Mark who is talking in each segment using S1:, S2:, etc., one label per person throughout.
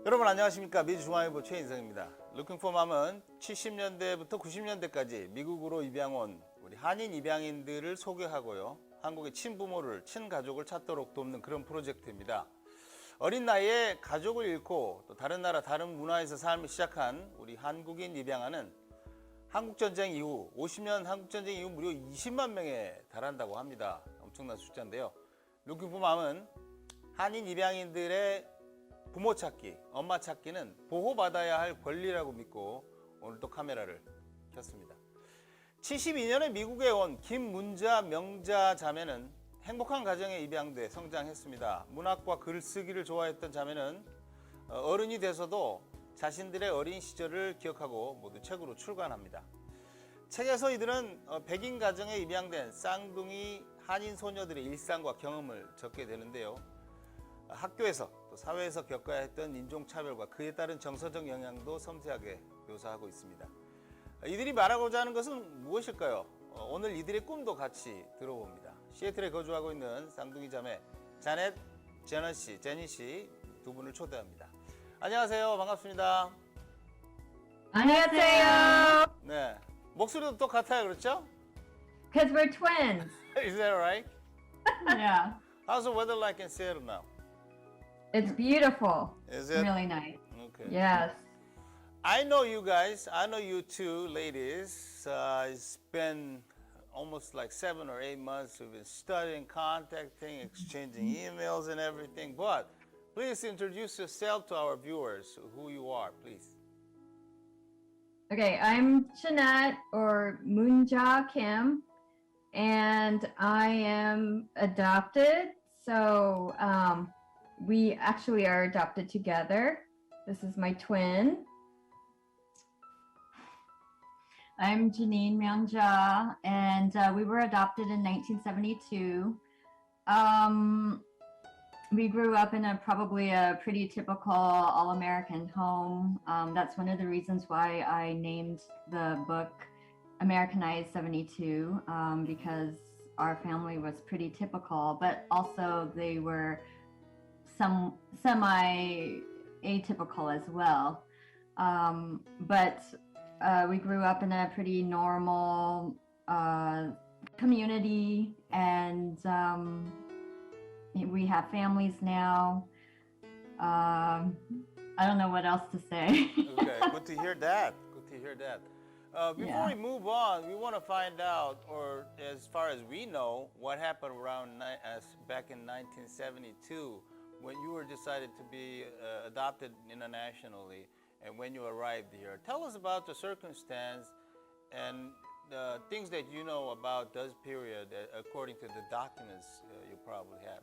S1: 여러분 안녕하십니까. 미주중앙일보 최인성입니다. Looking for Mom은 70년대부터 90년대까지 미국으로 입양 온 우리 한인 입양인들을 소개하고요. 한국의 친부모를, 친가족을 찾도록 돕는 그런 프로젝트입니다. 어린 나이에 가족을 잃고 또 다른 나라, 다른 문화에서 삶을 시작한 우리 한국인 입양아는 한국전쟁 이후 50년 한국전쟁 이후 무려 20만 명에 달한다고 합니다. 엄청난 숫자인데요. Looking for Mom은 한인 입양인들의 부모 찾기, 엄마 찾기는 보호받아야 할 권리라고 믿고 오늘 또 카메라를 켰습니다. 72년에 미국에 온 김문자, 명자 자매는 행복한 가정에 입양돼 성장했습니다. 문학과 글쓰기를 좋아했던 자매는 어른이 돼서도 자신들의 어린 시절을 기억하고 모두 책으로 출간합니다. 책에서 이들은 백인 가정에 입양된 쌍둥이 한인 소녀들의 일상과 경험을 적게 되는데요. 학교에서 또 사회에서 겪어야 했던 인종차별과 그에 따른 정서적 영향도 섬세하게 묘사하고 있습니다. 이들이 말하고자 하는 것은 무엇일까요? 오늘 이들의 꿈도 같이 들어봅니다. 시애틀에 거주하고 있는 쌍둥이 자매 자넷, 제니 씨 두 분을 초대합니다. 안녕하세요. 반갑습니다.
S2: 안녕하세요.
S1: 네, 목소리도 똑같아요. 그렇죠?
S2: Because we're twins.
S1: Is that right?
S2: Yeah.
S1: How's the weather like in Seattle now?
S2: It's beautiful.
S1: Is it?
S2: Really nice.
S1: Okay.
S2: Yes.
S1: I know you guys. I know you two ladies. It's been almost like 7 or 8 months. We've been studying, contacting, exchanging emails and everything. But please introduce yourself to our viewers, who you are, please.
S2: Okay, I'm Jeanette or Moonja Kim, and I am adopted. So we actually are adopted together. This is my twin. I'm Janine Myungja, and we were adopted in 1972. We grew up in probably a pretty typical all-American home. That's one of the reasons why I named the book Americanized 72, because our family was pretty typical, but also they were semi-atypical as well. But we grew up in a pretty normal community, and we have families now. I don't know what else to say.
S1: Okay, good to hear that. Good to hear that. Before we move on, we want to find out, or as far as we know, what happened back in 1972 when you were decided to be adopted internationally and when you arrived here. Tell us about the circumstance and the things that you know about this period according to the documents you probably have.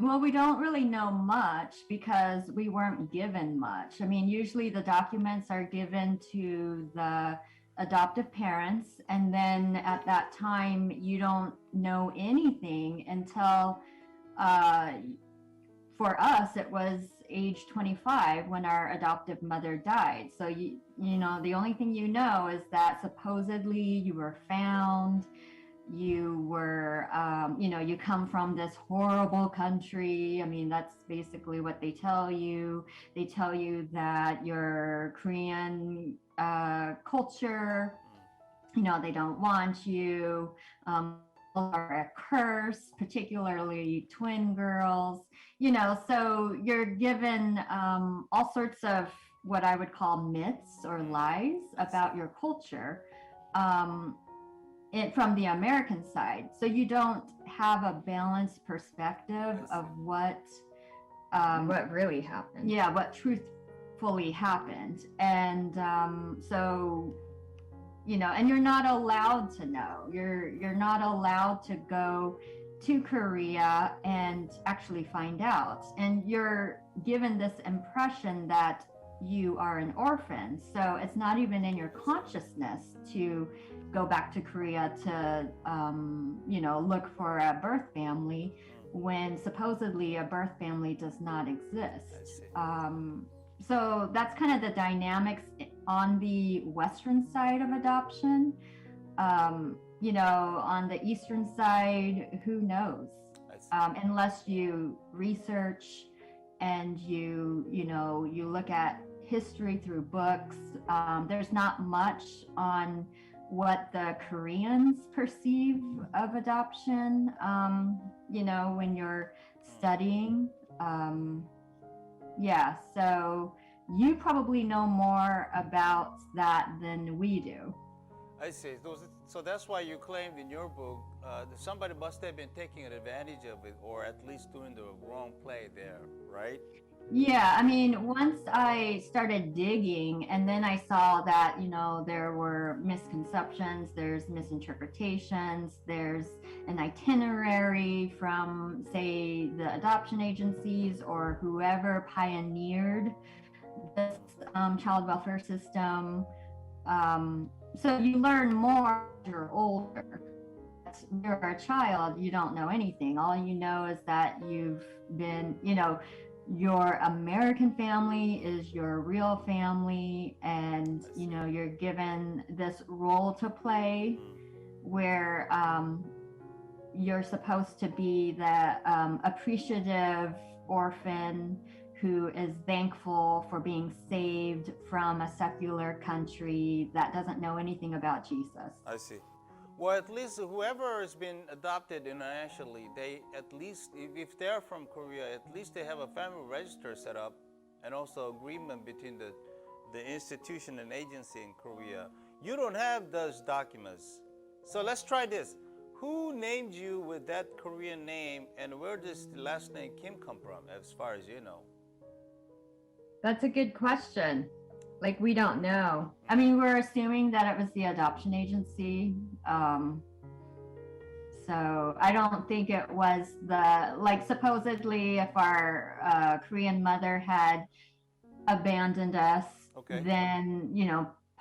S2: Well, we don't really know much because we weren't given much. I mean, usually the documents are given to the adoptive parents, and then at that time, you don't know anything until, for us, it was age 25 when our adoptive mother died. So, you know, the only thing you know is that supposedly you were found. You were, you come from this horrible country. I mean, that's basically what they tell you. They tell you that your Korean culture, they don't want you, are a curse, particularly twin girls, so you're given all sorts of what I would call myths or lies about your culture. From the American side, so you don't have a balanced perspective of what really happened. Yeah, what truthfully happened, and so and you're not allowed to know. You're not allowed to go to Korea and actually find out, and you're given this impression that you are an orphan. So it's not even in your consciousness to go back to Korea to, look for a birth family when supposedly a birth family does not exist. So that's kind of the dynamics on the Western side of adoption. On the Eastern side, who knows? Unless you research and you look at history through books. There's not much on what the Koreans perceive of adoption, when you're studying. So you probably know more about that than we do.
S1: I see. So that's why you claimed in your book that somebody must have been taking advantage of it, or at least doing the wrong play there, right?
S2: Yeah, I mean, once I started digging and then I saw that, there were misconceptions, there's misinterpretations, there's an itinerary from, say, the adoption agencies or whoever pioneered this child welfare system. So you learn more as you're older. You're a child, you don't know anything. All you know is that you've been, your American family is your real family, and you're given this role to play where you're supposed to be the appreciative orphan who is thankful for being saved from a secular country that doesn't know anything about Jesus.
S1: I see. Well, at least whoever has been adopted internationally, they at least, if they're from Korea, at least they have a family register set up and also agreement between the institution and agency in Korea. You don't have those documents. So let's try this. Who named you with that Korean name, and where does the last name Kim come from, as far as you know?
S3: That's a good question. Like, we don't know.
S2: I mean, we're assuming that it was the adoption agency. So I don't think it was supposedly if our Korean mother had abandoned us, then,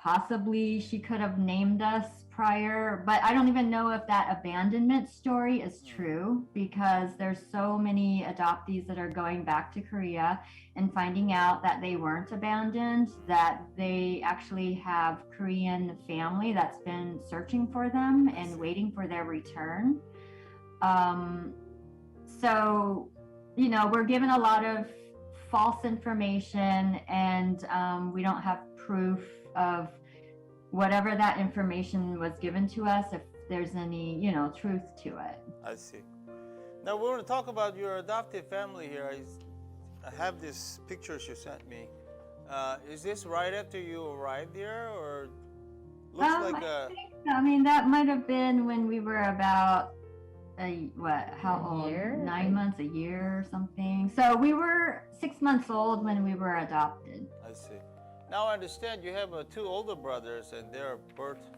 S2: possibly she could have named us prior, but I don't even know if that abandonment story is true, because there's so many adoptees that are going back to Korea and finding out that they weren't abandoned, that they actually have Korean family that's been searching for them and waiting for their return. So, we're given a lot of false information, and we don't have proof of whatever that information was given to us, if there's any, truth to it.
S1: I see. Now we're going to talk about your adoptive family here. I have these pictures you sent me. Is this right after you arrived here, or looks like a...
S2: I mean, that might have been when we were about how old?
S3: Year?
S2: 9 months, a year or something. So we were 6 months old when we were adopted.
S1: I see. Now I understand you have two older brothers, and they're birth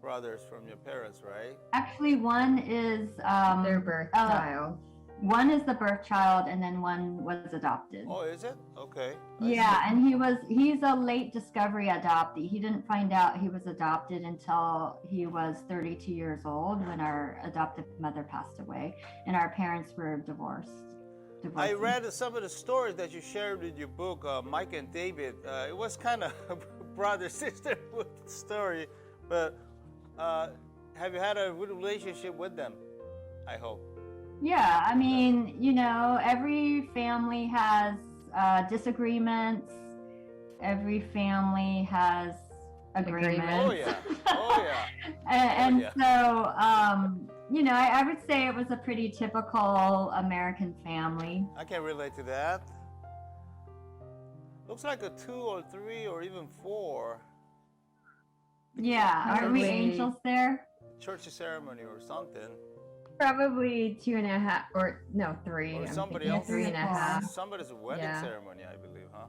S1: brothers from your parents, right?
S2: Actually, one is
S3: Their birth child.
S2: One is the birth child, and then one was adopted.
S1: Oh, is it? Okay.
S2: Yeah, and he's a late discovery adoptee. He didn't find out he was adopted until he was 32 years old, when our adoptive mother passed away, and our parents were divorced.
S1: I read some of the stories that you shared in your book, Mike and David. It was kind of brother-sister story, but have you had a good relationship with them? I hope.
S2: Yeah, I mean, every family has disagreements. Every family has agreements.
S1: Oh yeah, oh yeah.
S2: So, I would say it was a pretty typical American family.
S1: I can relate to that. Looks like a 2 or 3 or even 4.
S2: Yeah, are we angels there?
S1: Church ceremony or something.
S3: Probably 2.5, or no, 3.
S1: Or
S3: I'm
S1: somebody
S3: thinking
S1: else.
S3: 3.5.
S1: Somebody's wedding
S3: Yeah.
S1: ceremony, I believe, huh?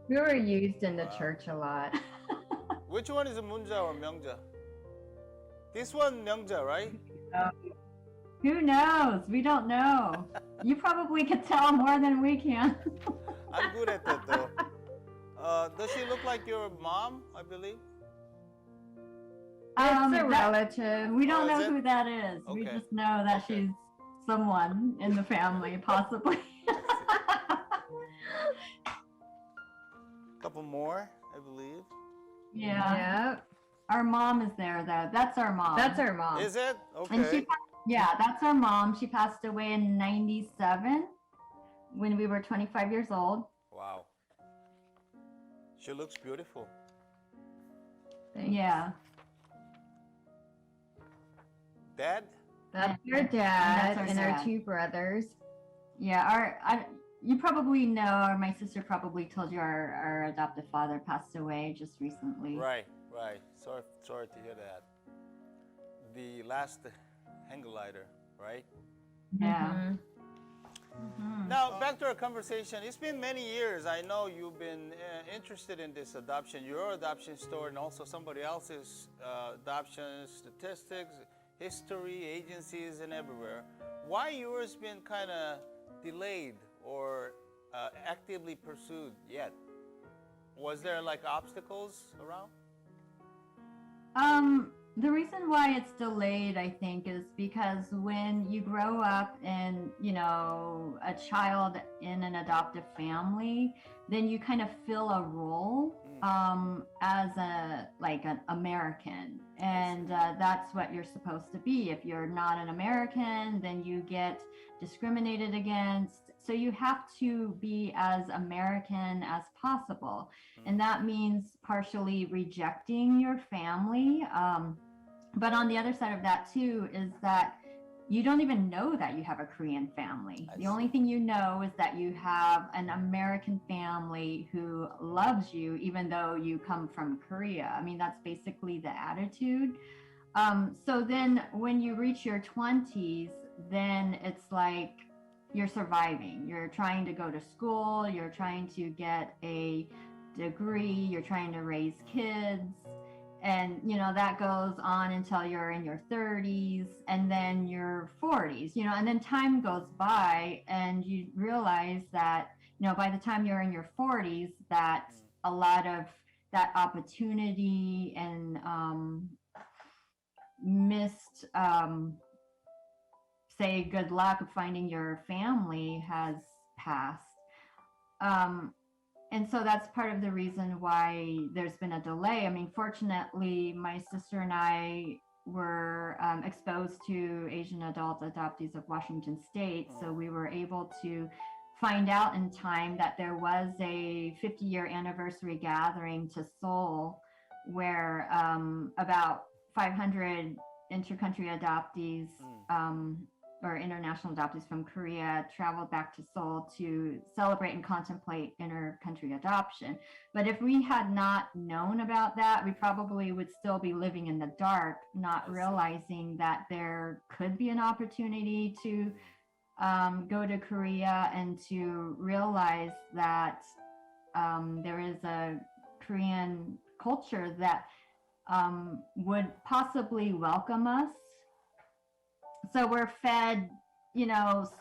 S3: We were used in the church a lot.
S1: Which one is a Munja or Myeongja? This one Myeongja, right?
S2: Who knows? We don't know. You probably could tell more than we can.
S1: I'm good at that though. Does she look like your mom, I believe?
S3: It's a relative.
S2: We don't
S1: Oh, is
S2: know
S1: it?
S2: who that is. We
S1: Okay.
S2: just know that
S1: Okay.
S2: she's someone in the family, possibly.
S1: Couple more, I believe.
S2: Yeah.
S3: Yeah.
S2: Our mom is there, though. That's our mom.
S3: That's our mom.
S1: Is it?
S2: And
S1: Okay.
S2: that's our mom. She passed away in 97. when we were 25 years old.
S1: Wow. She looks beautiful.
S3: Thanks.
S2: Yeah.
S1: Dad?
S3: That's
S2: Yeah.
S3: our
S2: And
S3: dad
S2: that's our
S3: and our
S2: dad.
S3: 2 brothers.
S2: Yeah, you probably know, or my sister probably told you, our adoptive father passed away just recently.
S1: Right. Sorry to hear that. The last hang glider, right?
S2: Yeah.
S3: Mhm.
S2: Mhm.
S1: Now, back to our conversation. It's been many years. I know you've been interested in this adoption, your adoption story, and also somebody else's adoption statistics, history, agencies, and everywhere. Why yours been kind of delayed or actively pursued yet? Was there like obstacles around?
S2: The reason why it's delayed, I think, is because when you grow up and, a child in an adoptive family, then you kind of fill a role as an American. And that's what you're supposed to be. If you're not an American, then you get discriminated against. So you have to be as American as possible. And that means partially rejecting your family. But on the other side of that, too, is that you don't even know that you have a Korean family.
S1: I
S2: The
S1: see.
S2: only thing you know is that you have an American family who loves you, even though you come from Korea. I mean, that's basically the attitude. So then when you reach your 20s, then it's like you're surviving. You're trying to go to school, you're trying to get a degree, you're trying to raise kids. And that goes on until you're in your 30s and then your 40s, and then time goes by and you realize that by the time you're in your 40s that a lot of that opportunity and missed say good luck of finding your family has passed. And so that's part of the reason why there's been a delay. I mean, fortunately, my sister and I were exposed to Asian adult adoptees of Washington State. So we were able to find out in time that there was a 50-year anniversary gathering to Seoul where about 500 intercountry adoptees or international adoptees from Korea traveled back to Seoul to celebrate and contemplate inter-country adoption. But if we had not known about that, we probably would still be living in the dark, not realizing that there could be an opportunity to go to Korea and to realize that there is a Korean culture that would possibly welcome us. So we're fed,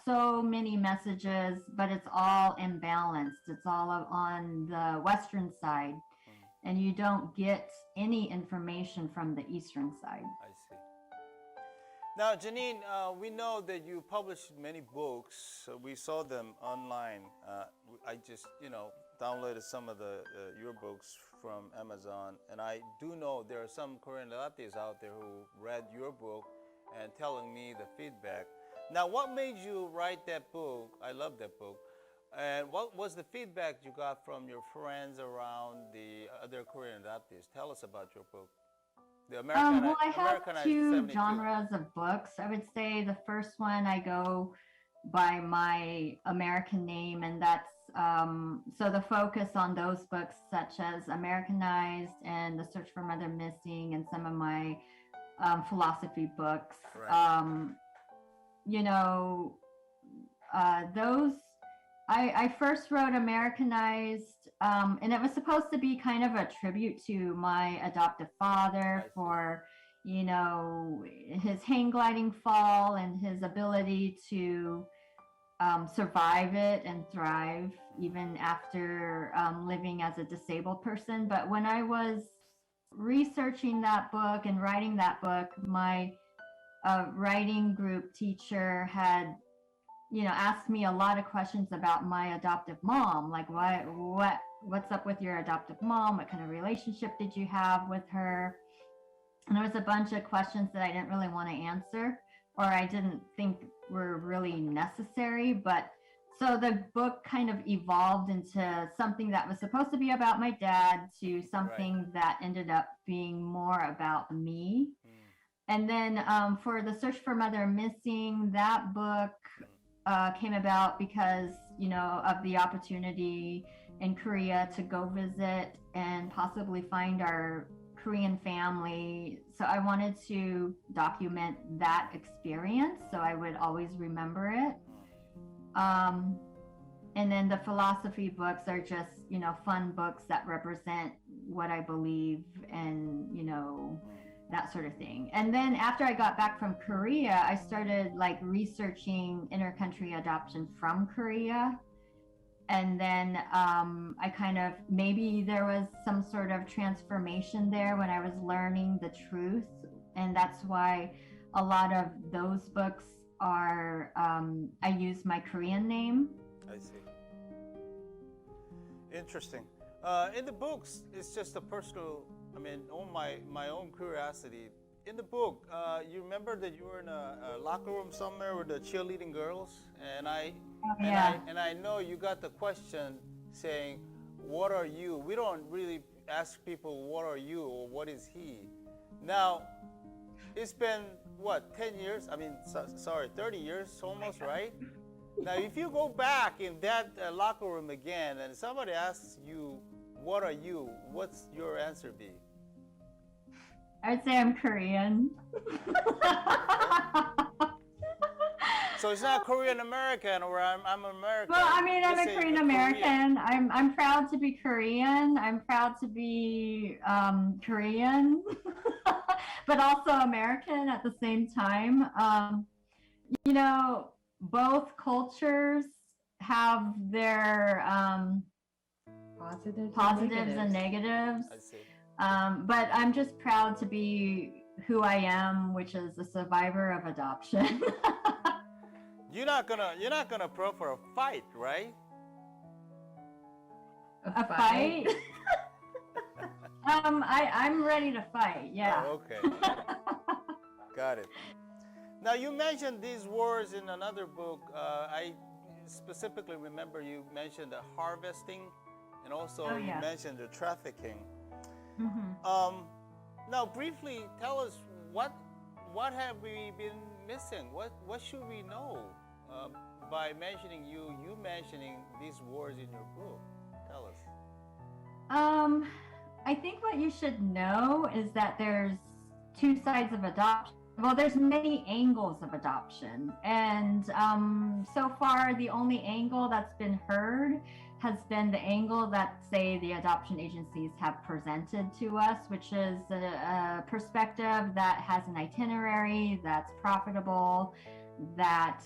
S2: so many messages, but it's all imbalanced. It's all on the Western side, and you don't get any information from the Eastern side.
S1: I see. Now, Janine, we know that you published many books. We saw them online. I just, downloaded some of your books from Amazon, and I do know there are some Korean adoptees out there who read your book and telling me the feedback. Now, what made you write that book? I love that book. And what was the feedback you got from your friends around the other Korean adoptees? Tell us about your book. The American,
S2: Well, I have
S1: Americanized
S2: two
S1: 72.
S2: genres of books. I would say the first one I go by my American name, and that's so the focus on those books such as Americanized and The Search for Mother Missing and some of my philosophy books.
S1: Right.
S2: Those I first wrote Americanized, and it was supposed to be kind of a tribute to my adoptive father for, his hang gliding fall and his ability to survive it and thrive even after living as a disabled person. But when I was researching that book and writing that book, my writing group teacher had asked me a lot of questions about my adoptive mom, like what's up with your adoptive mom, what kind of relationship did you have with her. And there was a bunch of questions that I didn't really want to answer, or I didn't think were really necessary. But So the book kind of evolved into something that was supposed to be about my dad to something that ended up being more about me. And then for The Search for Mother Missing, that book came about because, of the opportunity in Korea to go visit and possibly find our Korean family. So I wanted to document that experience so I would always remember it. And then the philosophy books are just, fun books that represent what I believe and, that sort of thing. And then after I got back from Korea, I started researching intercountry adoption from Korea. And then I kind of, maybe there was some sort of transformation there when I was learning the truth. And that's why a lot of those books are, I use my Korean name.
S1: I see. Interesting. In the books, it's just a personal, on my own curiosity. In the book, you remember that you were in a locker room somewhere with the cheerleading girls, and I know you got the question saying, "What are you?" We don't really ask people, "What are you?" or "What is he?" Now, it's been what, 10 years? 30 years almost, right? Now, if you go back in that locker room again, and somebody asks you, "What are you?" what's your answer be?
S2: I would say I'm Korean.
S1: So it's not Korean American, or I'm American.
S2: Well, I'm a Korean American. I'm proud to be Korean. I'm proud to be Korean, but also American at the same time. Both cultures have their positives and negatives.
S1: I see.
S2: But I'm just proud to be who I am, which is a survivor of adoption.
S1: You're not gonna pro for a fight, right?
S2: A fight? I'm ready to fight. Yeah.
S1: Oh, okay. Got it. Now, you mentioned these words in another book. I specifically remember you mentioned the harvesting, and also you mentioned the trafficking.
S2: Mm-hmm.
S1: Now, briefly tell us what have we been missing? What should we know by mentioning you mentioning these words in your book? Tell us.
S2: I think what you should know is that there's two sides of adoption. Well, there's many angles of adoption, and so far the only angle that's been heard has been the angle that, say, the adoption agencies have presented to us, which is a perspective that has an itinerary, that's profitable, that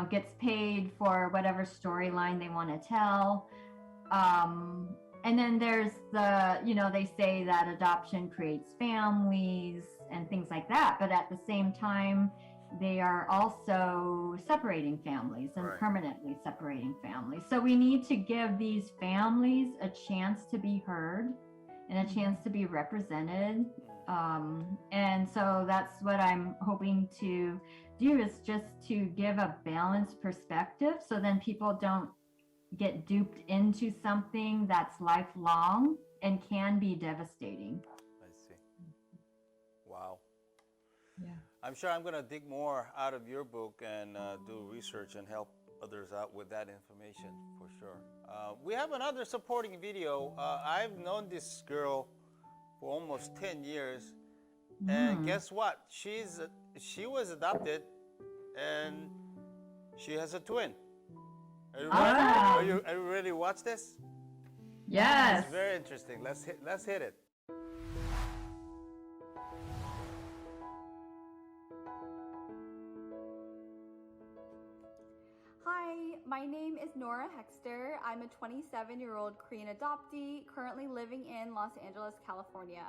S2: gets paid for whatever storyline they want to tell. And then there's they say that adoption creates families and things like that, but at the same time, they are also separating families and permanently separating families. So we need to give these families a chance to be heard and a chance to be represented. And so that's what I'm hoping to do, is just to give a balanced perspective, so then people don't get duped into something that's lifelong and can be devastating.
S1: I see. Wow.
S3: Yeah.
S1: I'm sure I'm going to dig more out of your book and do research and help others out with that information for sure. We have another supporting video. I've known this girl for almost 10 years. And guess what? She was adopted, and she has a twin. Are you ready to watch this?
S3: Yes.
S1: It's very interesting. Let's hit it.
S4: Hi, my name is Nora Hexter. I'm a 27-year-old Korean adoptee currently living in Los Angeles, California.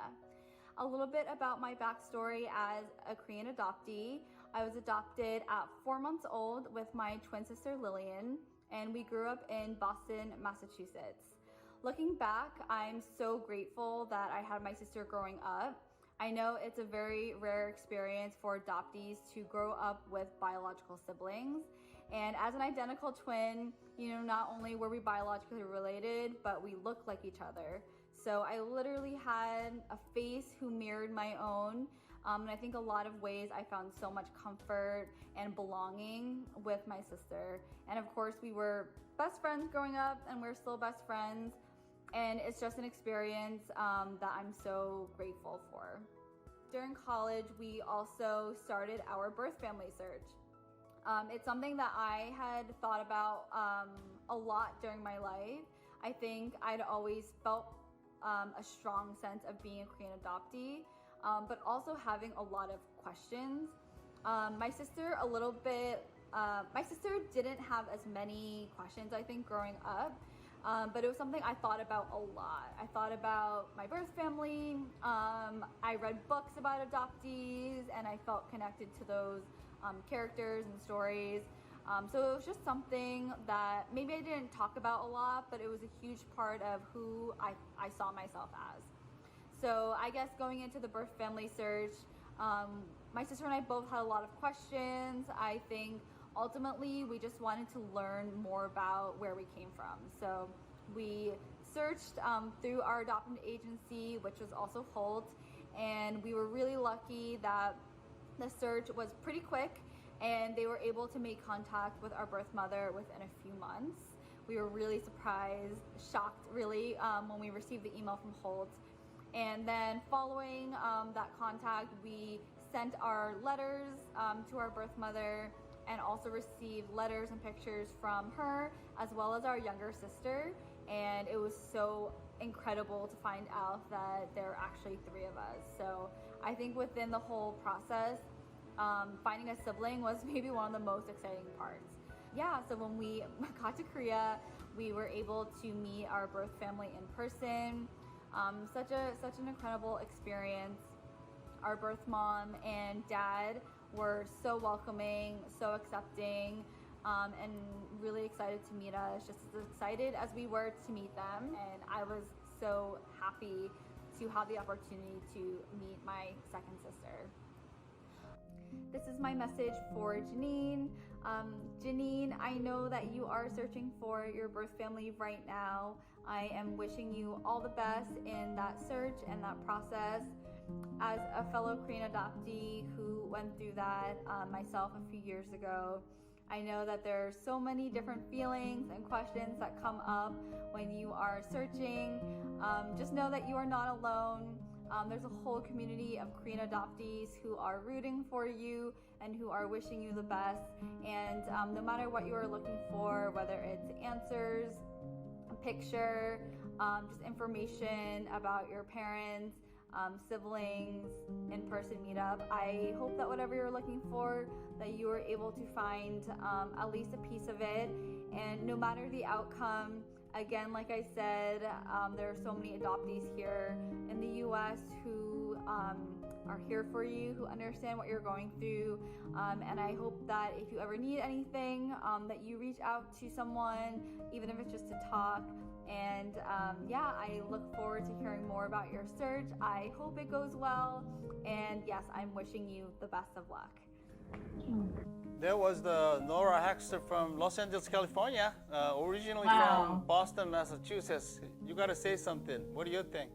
S4: A little bit about my backstory as a Korean adoptee. I was adopted at 4 months old with my twin sister Lillian, and we grew up in Boston, Massachusetts. Looking back, I'm so grateful that I had my sister growing up. I know it's a very rare experience for adoptees to grow up with biological siblings, And as an identical twin, you know, not only were we biologically related, but we looked like each other. So I literally had a face who mirrored my own. And I think a lot of ways I found so much comfort and belonging with my sister. And of course, we were best friends growing up, and we're still best friends. And it's just an experience that I'm so grateful for. During college, we also started our birth family search. It's something that I had thought about a lot during my life. I think I'd always felt a strong sense of being a Korean adoptee, but also having a lot of questions. My sister didn't have as many questions, I think, growing up, but it was something I thought about a lot. I thought about my birth family. I read books about adoptees, and I felt connected to those characters and stories. So it was just something that maybe I didn't talk about a lot, but it was a huge part of who I saw myself as. So I guess going into the birth family search, my sister and I both had a lot of questions. I think ultimately we just wanted to learn more about where we came from. So we searched through our adoption agency, which was also Holt, and we were really lucky that the search was pretty quick, and they were able to make contact with our birth mother within a few months. We were really surprised, shocked really, when we received the email from Holt. And then following that contact, we sent our letters to our birth mother, and also received letters and pictures from her, as well as our younger sister. And it was so incredible to find out that there are actually 3 of us. So I think within the whole process, finding a sibling was maybe one of the most exciting parts. Yeah, so when we got to Korea, we were able to meet our birth family in person. Such an incredible experience. Our birth mom and dad were so welcoming, so accepting, and really excited to meet us, just as excited as we were to meet them. And I was so happy to have the opportunity to meet my second sister. This is my message for Janine. Janine, I know that you are searching for your birth family right now. I am wishing you all the best in that search and that process. As a fellow Korean adoptee who went through that myself a few years ago, I know that there are so many different feelings and questions that come up when you are searching. Just know that you are not alone. There's a whole community of Korean adoptees who are rooting for you and who are wishing you the best. And no matter what you are looking for, whether it's answers, a picture, just information about your parents, siblings, in-person meetup, I hope that whatever you're looking for, that you are able to find at least a piece of it. And no matter the outcome, again, like I said, there are so many adoptees here in the US who are here for you, who understand what you're going through. And I hope that if you ever need anything, that you reach out to someone, even if it's just to talk. And yeah, I look forward to hearing more about your search. I hope it goes well. And yes, I'm wishing you the best of luck.
S1: There was the Nora Hexter from Los Angeles, California, originally
S2: Wow.
S1: from Boston, Massachusetts. You got to say something. What do you think?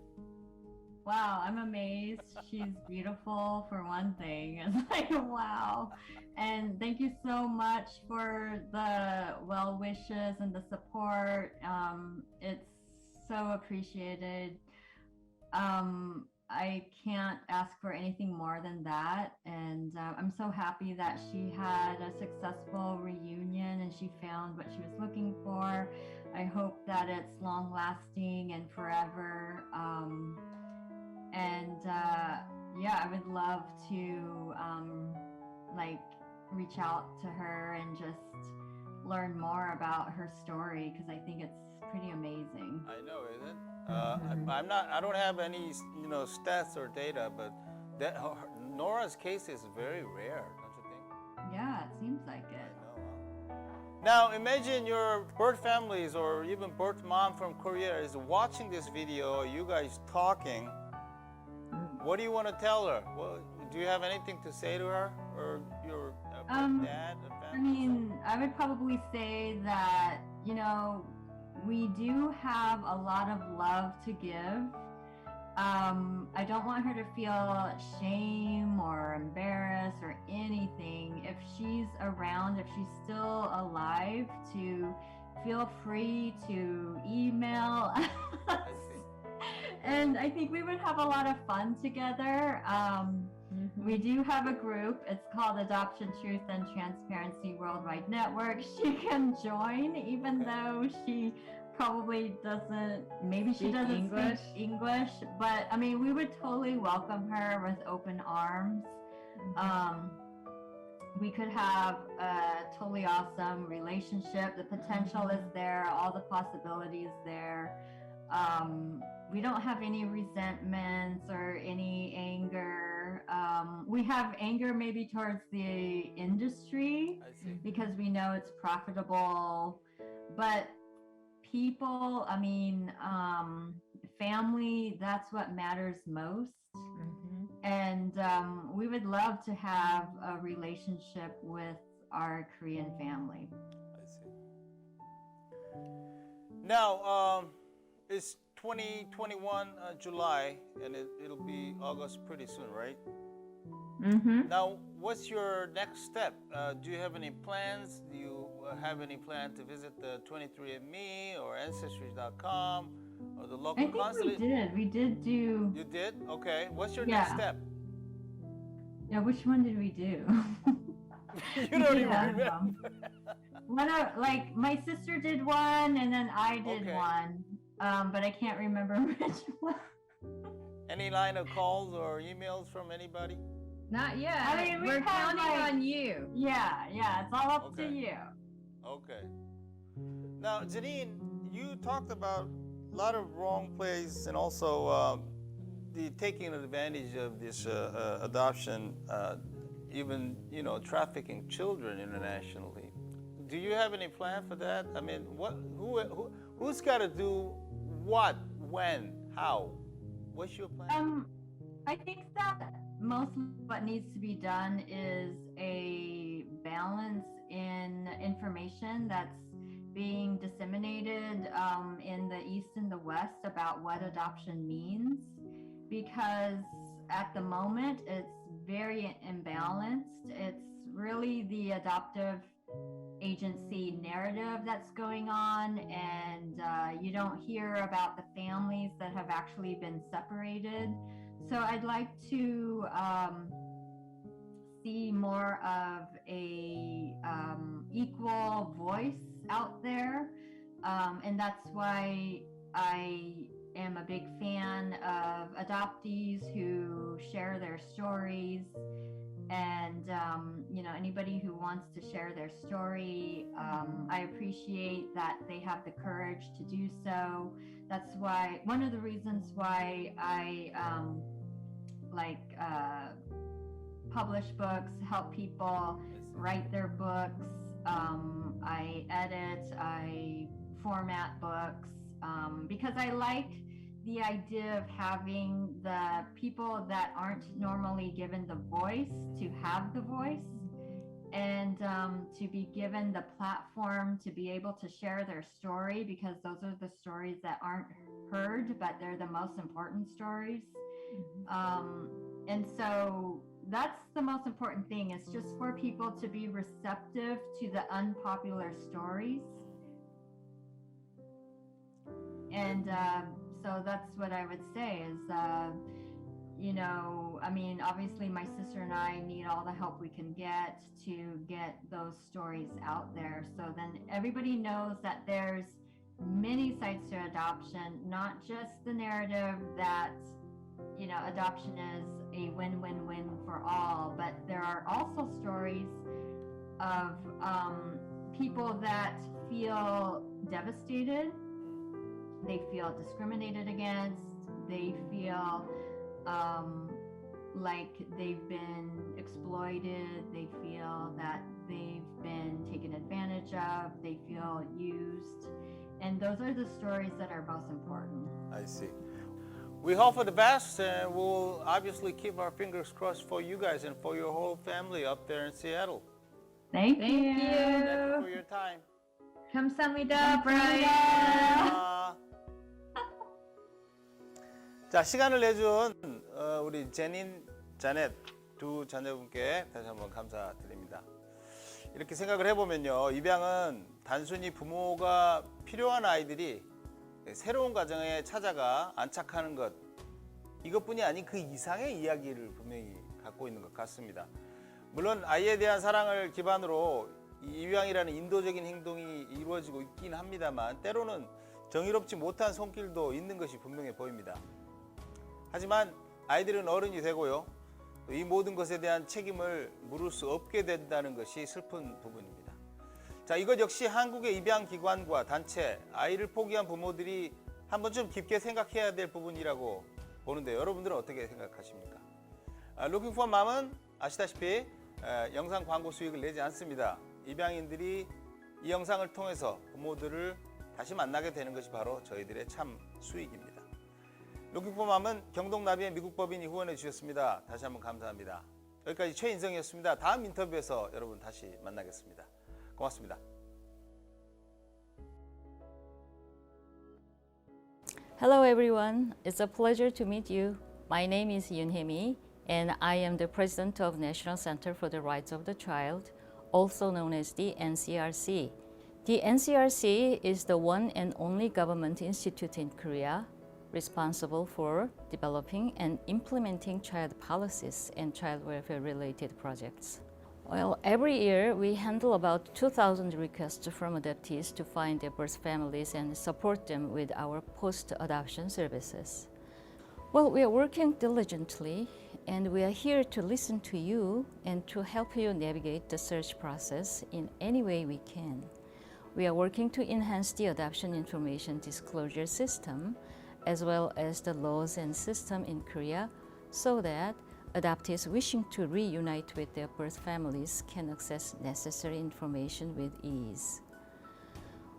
S2: Wow, I'm amazed. She's beautiful for one thing. It's like, wow. And thank you so much for the well wishes and the support. It's so appreciated. I can't ask for anything more than that. And I'm so happy that she had a successful reunion and she found what she was looking for. I hope that it's long lasting and forever. Yeah, I would love to like reach out to her and just learn more about her story, because I think it's pretty amazing.
S1: I know, isn't it? I don't have any, stats or data, but Nora's case is very rare, don't you think?
S2: Yeah, it seems like it.
S1: I know. Now imagine your birth families or even birth mom from Korea is watching this video, you guys talking. What do you want to tell her? Well, do you have anything to say to her or your dad?
S2: I mean, I would probably say that, you know, we do have a lot of love to give. I don't want her to feel shame or embarrassed or anything. If she's around, if she's still alive, to feel free to email us. And I think we would have a lot of fun together. We do have a group. It's called Adoption, Truth, and Transparency Worldwide Network. She can join, even though she probably doesn't, maybe she doesn't speak English, but I mean, we would totally welcome her with open arms. We could have a totally awesome relationship. The potential is there, all the possibilities there. We don't have any resentments or any anger. We have anger maybe towards the industry because we know it's profitable, but people, I mean, family, that's what matters most. And we would love to have a relationship with our Korean family.
S1: I see. Now, it's 2021 July, and it'll be August pretty soon, right? Now, what's your next step? Do you have any plans? Do you have any plan to visit the 23andMe or Ancestry.com or the local consulate?
S2: We did do.
S1: You did? Okay. What's your next step?
S2: Yeah, which one did we do?
S1: You don't even remember.
S2: Like my sister did one, and then I did one, but I can't remember which one.
S1: Any line of calls or emails from anybody?
S3: Not yet.
S2: I mean,
S3: we're counting on you.
S2: Yeah, it's all up to you.
S1: Okay. Now, Janine, you talked about a lot of wrong plays and also the taking advantage of this adoption, even trafficking children internationally. Do you have any plan for that? I mean, who's got to do what, when, how? What's your plan?
S2: I think that most of what needs to be done is a balance in information that's being disseminated in the East and the West about what adoption means, because at the moment it's very imbalanced. It's really the adoptive agency narrative that's going on, and you don't hear about the families that have actually been separated. So I'd like to see more of a equal voice out there, and that's why I am a big fan of adoptees who share their stories. And anybody who wants to share their story, I appreciate that they have the courage to do so. That's why one of the reasons why I publish books, help people write their books. I edit, I format books, because I like the idea of having the people that aren't normally given the voice to have the voice, and to be given the platform to be able to share their story, because those are the stories that aren't heard, but they're the most important stories. And so that's the most important thing. It's just for people to be receptive to the unpopular stories. And so that's what I would say is, I mean, obviously my sister and I need all the help we can get to get those stories out there. So then everybody knows that there's many sides to adoption, not just the narrative that, adoption is a win-win-win for all, but there are also stories of people that feel devastated. They feel discriminated against. They feel like they've been exploited. They feel that they've been taken advantage of. They feel used. And those are the stories that are most important.
S1: I see. we hope for the best, and we'll obviously keep our fingers crossed for you guys and for your whole family up there in Seattle.
S2: Thank
S3: Thank
S2: you.
S1: Thank you
S3: you.
S1: for your time.
S3: 감사합니다, Brian.
S1: 아. 자, 시간을 내준 우리 제닌, 자넷 두 자녀분께 다시 한번 감사드립니다. 이렇게 생각을 해보면요, 입양은 단순히 부모가 필요한 아이들이 새로운 가정에 찾아가 안착하는 것, 이것뿐이 아닌 그 이상의 이야기를 분명히 갖고 있는 것 같습니다. 물론 아이에 대한 사랑을 기반으로 이 입양이라는 인도적인 행동이 이루어지고 있긴 합니다만, 때로는 정의롭지 못한 손길도 있는 것이 분명해 보입니다. 하지만 아이들은 어른이 되고요, 이 모든 것에 대한 책임을 물을 수 없게 된다는 것이 슬픈 부분입니다. 자, 이것 역시 한국의 입양기관과 단체, 아이를 포기한 부모들이 한 번쯤 깊게 생각해야 될 부분이라고 보는데, 여러분들은 어떻게 생각하십니까? Looking for Mom은 아시다시피 영상 광고 수익을 내지 않습니다. 입양인들이 이 영상을 통해서 부모들을 다시 만나게 되는 것이 바로 저희들의 참 수익입니다. Looking for Mom은 경동나비의 미국 법인이 후원해 주셨습니다. 다시 한번 감사합니다. 여기까지 최인성이었습니다. 다음 인터뷰에서 여러분 다시 만나겠습니다. 고맙습니다.
S5: Hello everyone, it's a pleasure to meet you. My name is Yoon Hee-mi and I am the president of National Center for the Rights of the Child, also known as the NCRC. The NCRC is the one and only government institute in Korea responsible for developing and implementing child policies and child welfare related projects. Well, every year we handle about 2,000 requests from adoptees to find their birth families and support them with our post-adoption services. Well, we are working diligently and we are here to listen to you and to help you navigate the search process in any way we can. We are working to enhance the adoption information disclosure system as well as the laws and system in Korea so that adoptees wishing to reunite with their birth families can access necessary information with ease.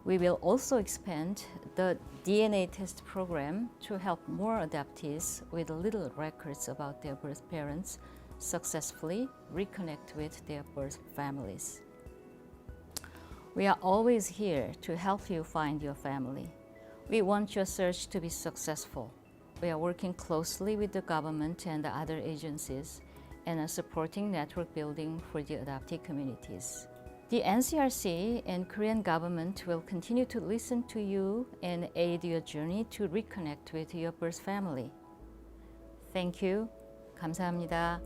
S5: We will also expand the DNA test program to help more adoptees with little records about their birth parents successfully reconnect with their birth families. We are always here to help you find your family. We want your search to be successful. We are working closely with the government and the other agencies and are supporting network building for the adoptee communities. The NCRC and Korean government will continue to listen to you and aid your journey to reconnect with your birth family. Thank you. 감사합니다.